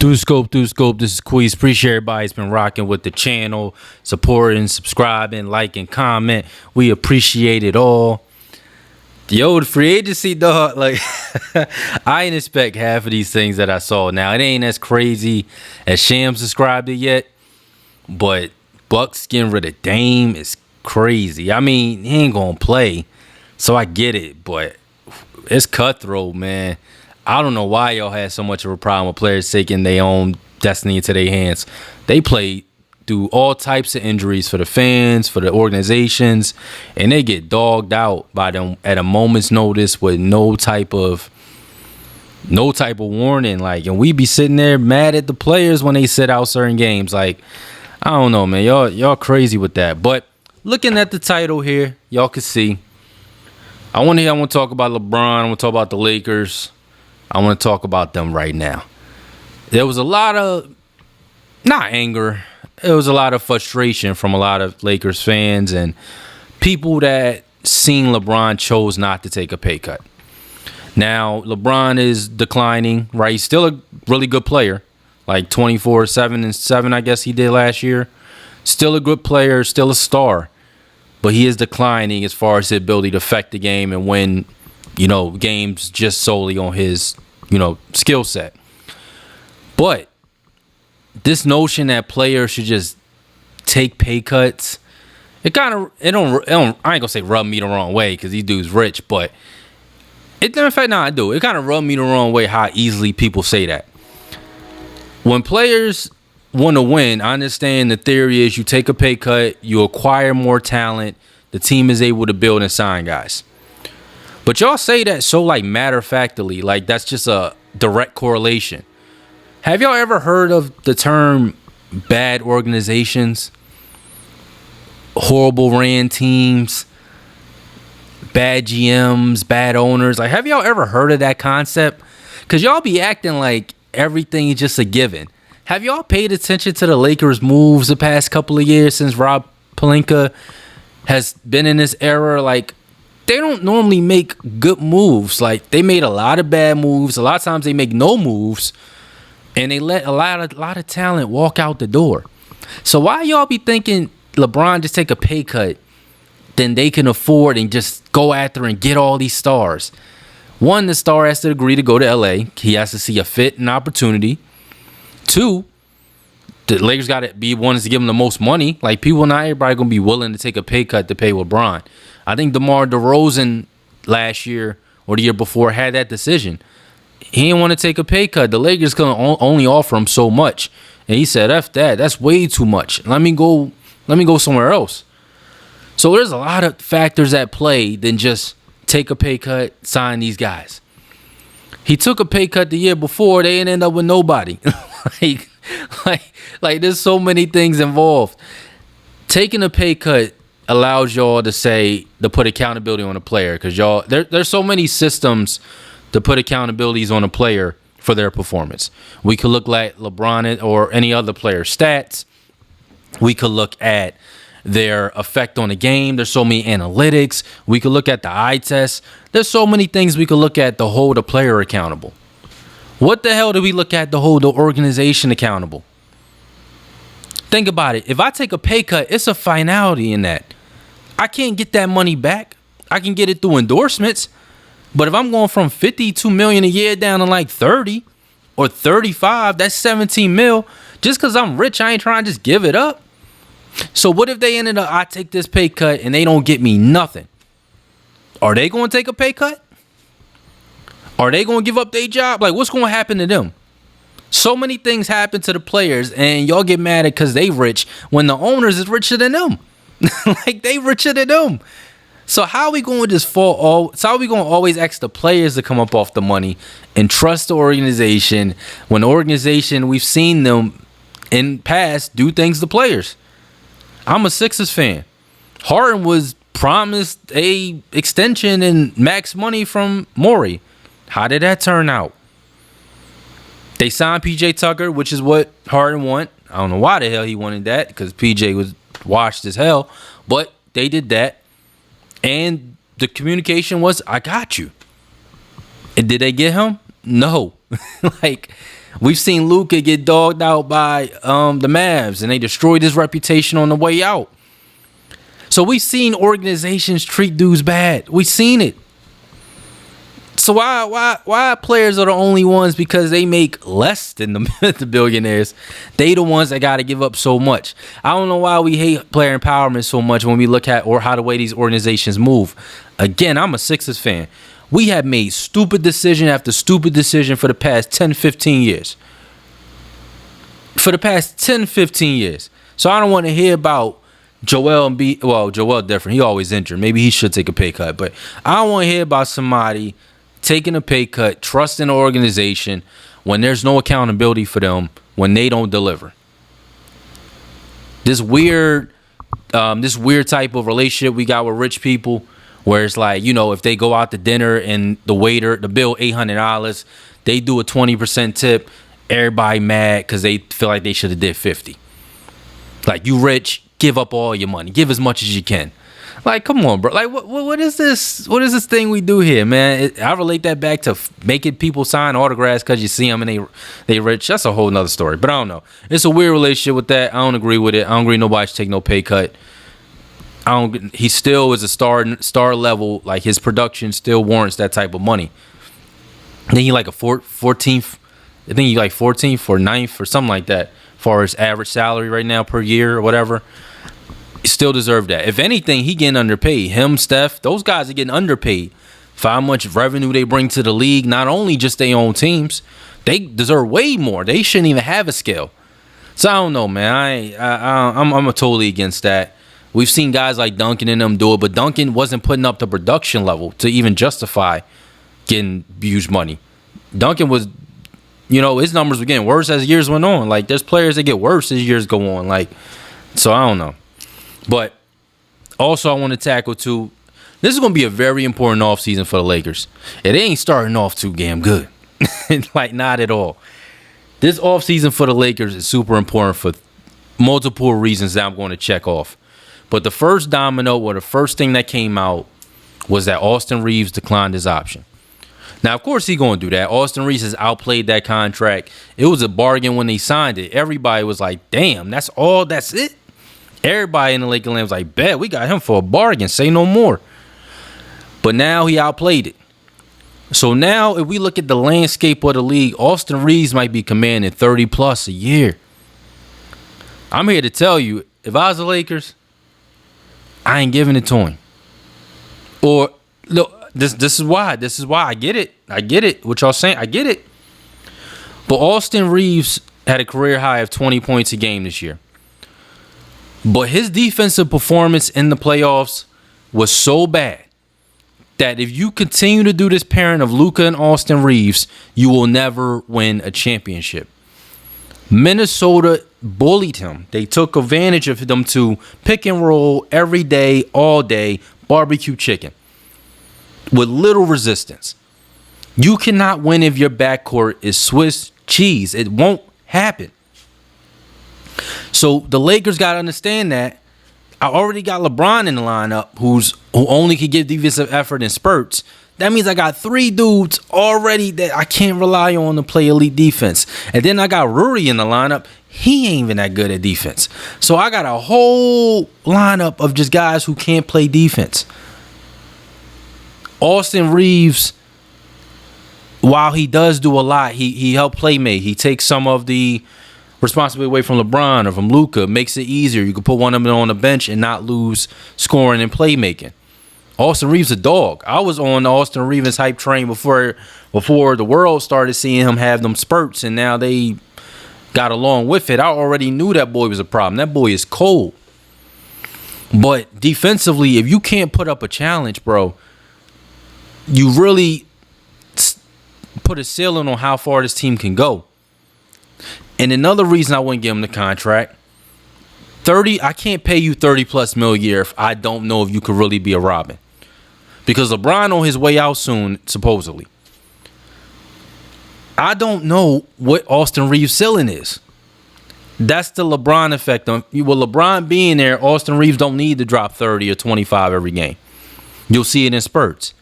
Through scope. This is Queez. Appreciate everybody's been rocking with the channel, supporting, subscribing, liking, comment. We appreciate it all. Yo, the free agency, dog. Like, I ain't expect half of these things that I saw. Now, it ain't as crazy as Shams described it yet, but Bucks getting rid of Dame is crazy. I mean, he ain't gonna play, so I get it, but it's cutthroat, man. I don't know why y'all had so much of a problem with players taking their own destiny into their hands. They played through all types of injuries for the fans, for the organizations, and they get dogged out by them at a moment's notice with no type of warning. Like, and we be sitting there mad at the players when they sit out certain games. Like, I don't know, man. Y'all crazy with that. But looking at the title here, y'all can see. I want to talk about LeBron. I want to talk about the Lakers. I want to talk about them right now. There was a lot of, not anger, it was a lot of frustration from a lot of Lakers fans and people that seen LeBron chose not to take a pay cut. Now, LeBron is declining, right? He's still a really good player, like 24, 7, and 7, I guess he did last year. Still a good player, still a star, but he is declining as far as his ability to affect the game and win, games just solely on his, skill set. But this notion that players should just take pay cuts, I ain't gonna say rub me the wrong way because these dudes rich, but in fact, I do. It kind of rubbed me the wrong way how easily people say that. When players want to win, I understand the theory is you take a pay cut, you acquire more talent, the team is able to build and sign guys. But y'all say that so like matter-of-factly, like that's just a direct correlation. Have y'all ever heard of the term bad organizations? Horrible ran teams, bad GMs, bad owners. Like, have y'all ever heard of that concept? Because y'all be acting like everything is just a given. Have y'all paid attention to the Lakers' moves the past couple of years since Rob Pelinka has been in this era? Like, they don't normally make good moves. Like, they made a lot of bad moves. A lot of times they make no moves, and they let a lot of talent walk out the door. So why y'all be thinking LeBron just take a pay cut, then they can afford and just go after and get all these stars? One, the star has to agree to go to LA. He has to see a fit and opportunity. Two, the Lakers got to be ones to give him the most money. Like, people, not everybody going to be willing to take a pay cut to pay LeBron. I think DeMar DeRozan last year or the year before had that decision. He didn't want to take a pay cut. The Lakers going to only offer him so much. And he said, F that. That's way too much. Let me go somewhere else. So there's a lot of factors at play than just take a pay cut, sign these guys. He took a pay cut the year before. They didn't end up with nobody. like there's so many things involved. Taking a pay cut allows y'all to put accountability on a player, because y'all there's so many systems to put accountabilities on a player for their performance. We could look at LeBron or any other player's stats. We could look at their effect on the game. There's so many analytics. We could look at the eye test. There's so many things we could look at to hold a player accountable. What the hell do we look at to hold the organization accountable? Think about it. If I take a pay cut, it's a finality in that. I can't get that money back. I can get it through endorsements. But if I'm going from $52 million a year down to like 30 or 35, that's 17 mil. Just because I'm rich, I ain't trying to just give it up. So what if they ended up, I take this pay cut and they don't get me nothing? Are they going to take a pay cut? Are they going to give up their job? Like, what's going to happen to them? So many things happen to the players, and y'all get mad at because they rich when the owners is richer than them. Like, they richer than them. So how are we going to just so how are we going to always ask the players to come up off the money and trust the organization when the organization, we've seen them in past do things to players? I'm a Sixers fan. Harden was promised a extension and max money from Morey. How did that turn out? They signed PJ Tucker, which is what Harden want. I don't know why the hell he wanted that, because PJ was washed as hell. But they did that. And the communication was, I got you. And did they get him? No. Like, We've seen Luka get dogged out by the Mavs, and they destroyed his reputation on the way out. So we've seen organizations treat dudes bad. We've seen it. So why players are the only ones because they make less than the billionaires? They the ones that got to give up so much. I don't know why we hate player empowerment so much when we look at or how the way these organizations move. Again, I'm a Sixers fan. We have made stupid decision after stupid decision for the past 10, 15 years. For the past 10, 15 years. So I don't want to hear about Joel Embiid. Well, Joel different. He always injured. Maybe he should take a pay cut. But I don't want to hear about somebody taking a pay cut, trusting the organization when there's no accountability for them, when they don't deliver. This weird type of relationship we got with rich people, where it's like, you know, if they go out to dinner and the bill $800, they do a 20% tip, everybody mad because they feel like they should have did 50. Like, you rich, give up all your money, give as much as you can. Like, come on, bro. Like, what is this? What is this thing we do here, man? I relate that back to making people sign autographs because you see them and they rich. That's a whole nother story. But I don't know. It's a weird relationship with that. I don't agree with it. I don't agree nobody should take no pay cut. He still is a star level. Like, his production still warrants that type of money. I think he like a 14th. I think he like 14th or 9th or something like that, as far as average salary right now per year or whatever. Still deserve that. If anything, he getting underpaid. Him, Steph, those guys are getting underpaid for how much revenue they bring to the league. Not only just their own teams, they deserve way more. They shouldn't even have a scale. So I don't know, man. I'm totally against that. We've seen guys like Duncan and them do it, but Duncan wasn't putting up the production level to even justify getting huge money. Duncan was, you know, his numbers were getting worse as years went on. Like, there's players that get worse as years go on. Like, so I don't know. But also I want to tackle, too, this is going to be a very important offseason for the Lakers. It ain't starting off too damn good. Like, not at all. This offseason for the Lakers is super important for multiple reasons that I'm going to check off. But the first domino, or the first thing that came out, was that Austin Reeves declined his option. Now, of course, he's going to do that. Austin Reeves has outplayed that contract. It was a bargain when they signed it. Everybody was like, damn, that's it? Everybody in the Lakers land was like, bet, we got him for a bargain. Say no more. But now he outplayed it. So now if we look at the landscape of the league, Austin Reeves might be commanding 30+ a year. I'm here to tell you, if I was the Lakers, I ain't giving it to him. Or, look, this is why. This is why. I get it. What y'all saying, I get it. But Austin Reeves had a career high of 20 points a game this year. But his defensive performance in the playoffs was so bad that if you continue to do this pairing of Luka and Austin Reeves, you will never win a championship. Minnesota bullied him. They took advantage of them to pick and roll every day, all day, barbecue chicken with little resistance. You cannot win if your backcourt is Swiss cheese. It won't happen. So the Lakers got to understand that. I already got LeBron in the lineup who only can give defensive effort in spurts. That means I got 3 dudes already that I can't rely on to play elite defense. And then I got Rudy in the lineup. He ain't even that good at defense. So I got a whole lineup of just guys who can't play defense. Austin Reeves, while he does do a lot, he helped playmate. He takes some of the responsibility away from LeBron or from Luka, makes it easier. You can put one of them on the bench and not lose scoring and playmaking. Austin Reeves a dog. I was on the Austin Reeves hype train before the world started seeing him have them spurts, and now they got along with it. I already knew that boy was a problem. That boy is cold. But defensively, if you can't put up a challenge, bro, you really put a ceiling on how far this team can go. And another reason I wouldn't give him the contract, I can't pay you $30+ million a year if I don't know if you could really be a Robin. Because LeBron on his way out soon, supposedly. I don't know what Austin Reeves' ceiling is. That's the LeBron effect. With LeBron being there, Austin Reeves don't need to drop 30 or 25 every game. You'll see it in spurts.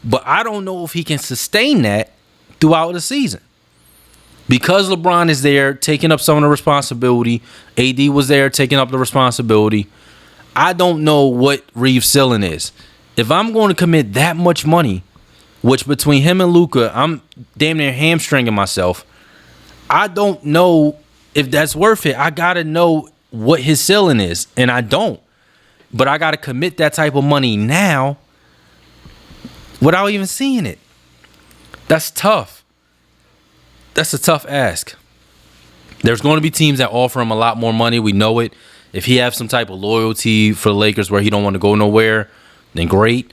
But I don't know if he can sustain that throughout the season. Because LeBron is there taking up some of the responsibility, AD was there taking up the responsibility. I don't know what Reeves' ceiling is. If I'm going to commit that much money, which between him and Luka, I'm damn near hamstringing myself. I don't know if that's worth it. I got to know what his ceiling is, and I don't. But I got to commit that type of money now without even seeing it. That's tough. That's a tough ask. There's going to be teams that offer him a lot more money. We know it. If he has some type of loyalty for the Lakers where he don't want to go nowhere, then great.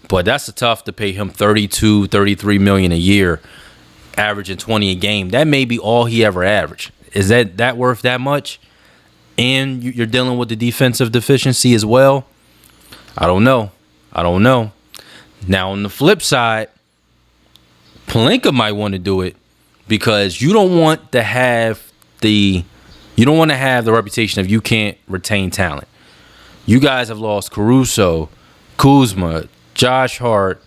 But that's tough to pay him $32, $33 million a year, averaging 20 a game. That may be all he ever averaged. Is that worth that much? And you're dealing with the defensive deficiency as well? I don't know. Now, on the flip side, Pelinka might want to do it because you don't want to have the reputation of you can't retain talent. You guys have lost Caruso, Kuzma, Josh Hart,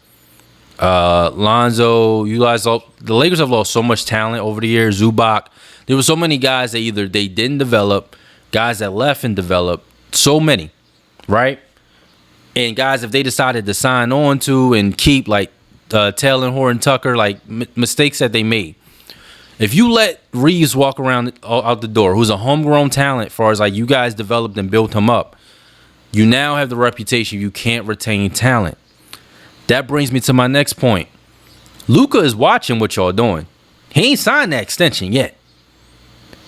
Lonzo. The Lakers have lost so much talent over the years. Zubac. There were so many guys that either they didn't develop, guys that left and developed. So many, right? And guys, if they decided to sign on to and keep, like Taylor and Horton Tucker, like mistakes that they made. If you let Reeves walk around out the door, who's a homegrown talent, as far as like you guys developed and built him up, you now have the reputation you can't retain talent. That brings me to my next point. Luka is watching what y'all doing. He ain't signed that extension yet.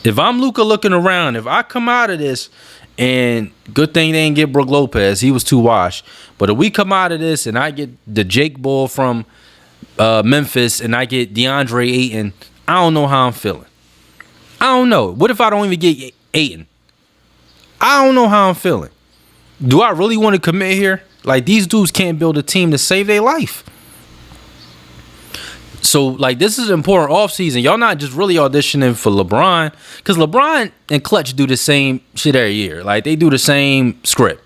If I'm Luka looking around, if I come out of this, and good thing they didn't get Brook Lopez, he was too washed. But if we come out of this and I get the Jake Bull from Memphis and I get DeAndre Ayton, I don't know how I'm feeling. I don't know. What if I don't even get Ayton? I don't know how I'm feeling. Do I really want to commit here? Like, these dudes can't build a team to save their life. So, like, this is an important offseason. Y'all not just really auditioning for LeBron. Because LeBron and Clutch do the same shit every year. Like, they do the same script.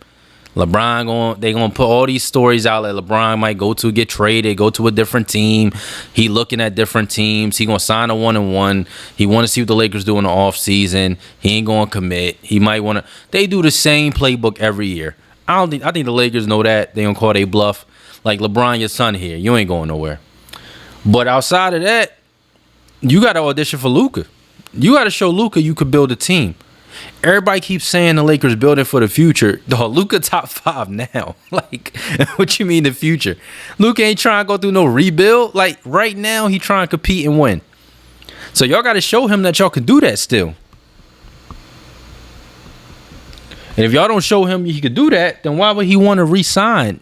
They gonna put all these stories out that LeBron might get traded, go to a different team. He looking at different teams. He gonna sign a 1-and-1. He want to see what the Lakers do in the offseason. He ain't gonna commit. He might want to. They do the same playbook every year. I think the Lakers know that. They gonna call they bluff. Like, LeBron, your son here. You ain't going nowhere. But outside of that, you got to audition for Luka. You got to show Luka you could build a team. Everybody keeps saying the Lakers building for the future. Dog, Luka top 5 now. Like, what you mean the future? Luka ain't trying to go through no rebuild. Like, right now, he trying to compete and win. So y'all got to show him that y'all can do that still. And if y'all don't show him he could do that, then why would he want to re-sign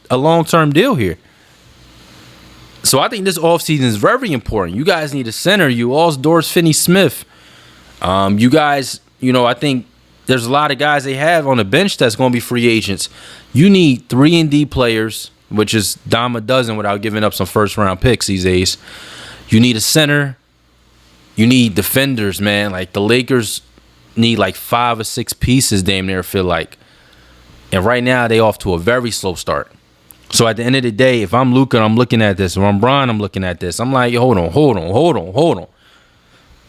a long-term deal here? So I think this offseason is very important. You guys need a center. You all Doris Finney-Smith. You guys, I think there's a lot of guys they have on the bench that's going to be free agents. You need 3-and-D players, which is dime a dozen without giving up some first-round picks these days. You need a center. You need defenders, man. Like, the Lakers need like 5 or 6 pieces, damn near, feel like. And right now, they off to a very slow start. So at the end of the day, if I'm Luka and I'm looking at this, or I'm Brian, I'm looking at this, I'm like, hold on.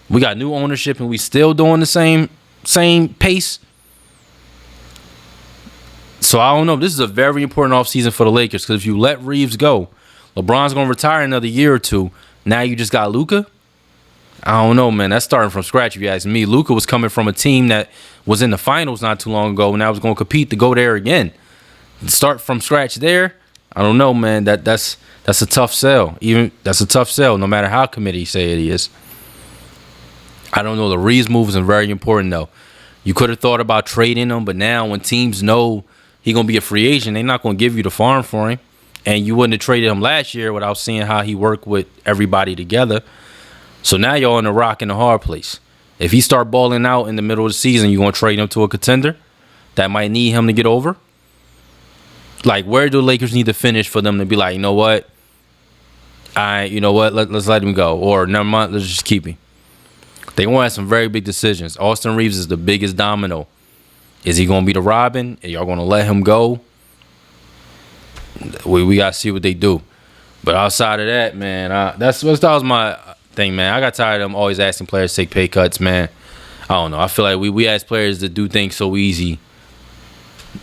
We got new ownership and we still doing the same pace. So I don't know. This is a very important offseason for the Lakers, because if you let Reeves go, LeBron's going to retire another year or two. Now you just got Luka. I don't know, man. That's starting from scratch if you ask me. Luka was coming from a team that was in the finals not too long ago, and I was going to compete to go there again. Start from scratch there. I don't know, man. That's a tough sell. That's a tough sell, no matter how committed say it is. I don't know. The Reeves move is very important, though. You could have thought about trading him, but now when teams know he's going to be a free agent, they're not going to give you the farm for him. And you wouldn't have traded him last year without seeing how he worked with everybody together. So now you're in a rock and a hard place. If he start balling out in the middle of the season, you're going to trade him to a contender that might need him to get over. Like, where do the Lakers need to finish for them to be like, you know what? Let's let him go. Or never mind, let's just keep him. They want to have some very big decisions. Austin Reeves is the biggest domino. Is he going to be the Robin? Are y'all going to let him go? We got to see what they do. But outside of that, man, that was my thing, man. I got tired of them always asking players to take pay cuts, man. I don't know. I feel like we ask players to do things so easy,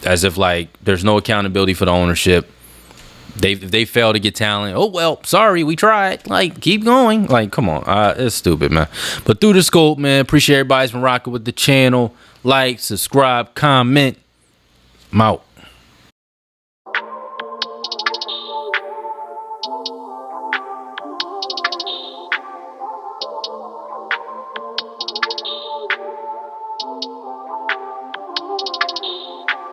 as if like there's no accountability for the ownership. If they fail to get talent, oh well, sorry, we tried. Like, keep going. Like, come on, it's stupid, man. But through the scope, man. Appreciate everybody's been rocking with the channel. Like, subscribe, comment. I'm out.